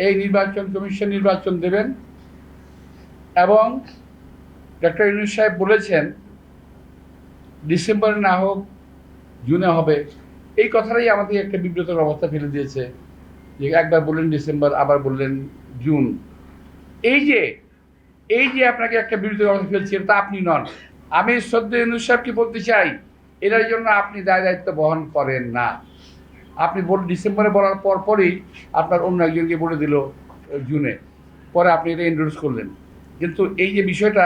এই নির্বাচন কমিশন নির্বাচন দেবেন এবং ডক্টর ইউনূস সাহেব বলেছেন ডিসেম্বরে না হোক জুনে হবে। এই কথাটাই আমাদের একটা বিব্রতকর অবস্থা ফেলে দিয়েছে যে একবার বললেন ডিসেম্বর, আবার বললেন জুন। এই যে আপনাকে একটা বিব্রতকর অবস্থা ফেলছি, এটা আপনি নন। আমি শ্রদ্ধেয় ইউনূস সাহেবকে বলতে চাই, এটার জন্য আপনি দায়িত্ব বহন করেন না। আপনি ডিসেম্বরে বলার পরই আপনার অন্য একজনকে বলে দিল জুনে, পরে আপনি এটা এন্ডোর্স করলেন। কিন্তু এই যে বিষয়টা,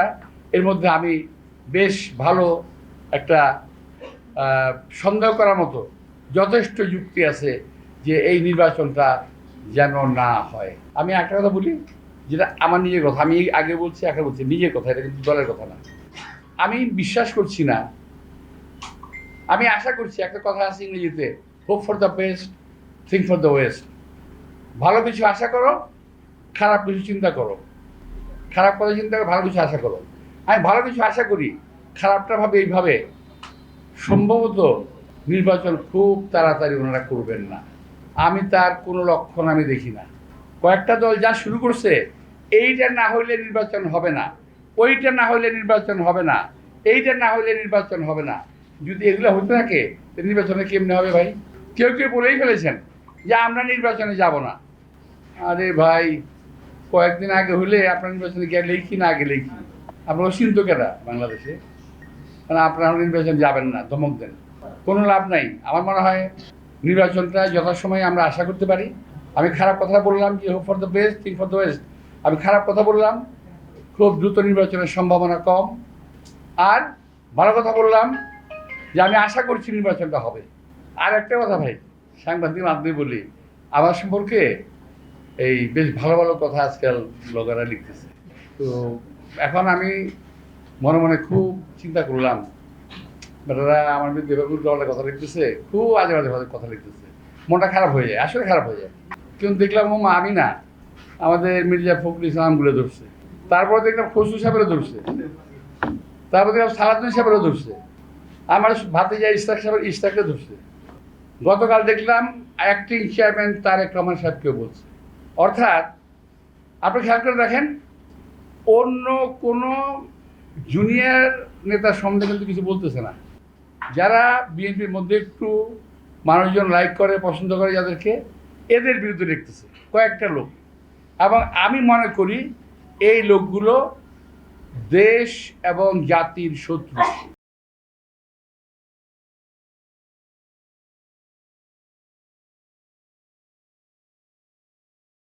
এর মধ্যে আমি বেশ ভালো একটা সন্দেহ করার মতো যথেষ্ট যুক্তি আছে যে এই নির্বাচনটা যেন না হয়। আমি একটা কথা বলি, যেটা আমার নিজের কথা, আমি আগে বলছি এখন বলছি, নিজের কথা, এটা কিন্তু দলের কথা না। আমি বিশ্বাস করছি না, আমি আশা করছি, একটা কথা আছে ইংরেজিতে, hope for the best, think for the West. ভালো কিছু আশা করো, খারাপ কিছু চিন্তা করো। খারাপ কথা চিন্তা করো, ভালো কিছু আশা করো। আমি ভালো কিছু আশা করি, খারাপটা ভাবে এইভাবে সম্ভবত নির্বাচন খুব তাড়াতাড়ি ওনারা করবেন না। আমি তার কোনো লক্ষণ আমি দেখি না। কয়েকটা দল যা শুরু করছে, এইটা না হইলে নির্বাচন হবে না, ওইটা না হইলে নির্বাচন হবে না, এইটা না হইলে নির্বাচন হবে না। যদি এগুলো হতে থাকে, নির্বাচনে কেমনে হবে ভাই? কেউ কেউ বলেই ফেলেছেন যে আমরা নির্বাচনে যাব না। আরে ভাই, কয়েকদিন আগে হলে আপনার নির্বাচনে গেলেই কি না গেলেই কি, আপনার অসীন্ত কেটা বাংলাদেশে, কারণ আপনারা নির্বাচন যাবেন না, ধমক দেন, কোনো লাভ নাই। আমার মনে হয় নির্বাচনটা যথাসময়ে আমরা আশা করতে পারি। আমি খারাপ কথা বললাম যে hope for the best, think for the West. আমি খারাপ কথা বললাম, খুব দ্রুত নির্বাচনের সম্ভাবনা কম। আর ভালো কথা বললাম যে আমি আশা করছি নির্বাচনটা হবে। আর একটা কথা ভাই, সাংবাদিক মাধ্যমে বলি, আমার সম্পর্কে এই বেশ ভালো ভালো কথা আজকাল ব্লগাররা লিখতেছে। তো এখন আমি মনে মনে খুব চিন্তা করলাম, বেটারা আমার বিরুদ্ধে এভাবে কথা লিখতেছে, খুব আজে বাজে কথা লিখতেছে। মনটা খারাপ হয়ে যায়, আসলে খারাপ হয়ে যায়। কিন্তু দেখলাম ও আমি না, আমাদের মির্জা ফখরুল ইসলামগুলো ধরছে, তারপর দেখলাম খসরু সাহেবেরও ধরছে, তারপর দেখলাম সালাউদ্দিন সাহেবেরও ধরছে, আমার ভাতিজা ইশতাককে ধরছে। গতকাল দেখলাম অ্যাক্টিং চেয়ারম্যান তারেক রহমান সাহেবকেও বলছে। অর্থাৎ আপনি খেয়াল করে দেখেন, অন্য কোনো জুনিয়র নেতার সম্বন্ধে কিন্তু কিছু বলতেছে না। যারা বিএনপির মধ্যে একটু মানুষজন লাইক করে, পছন্দ করে যাদেরকে, এদের বিরুদ্ধে লিখতেছে কয়েকটা লোক। এবং আমি মনে করি এই লোকগুলো দেশ এবং জাতির শত্রু।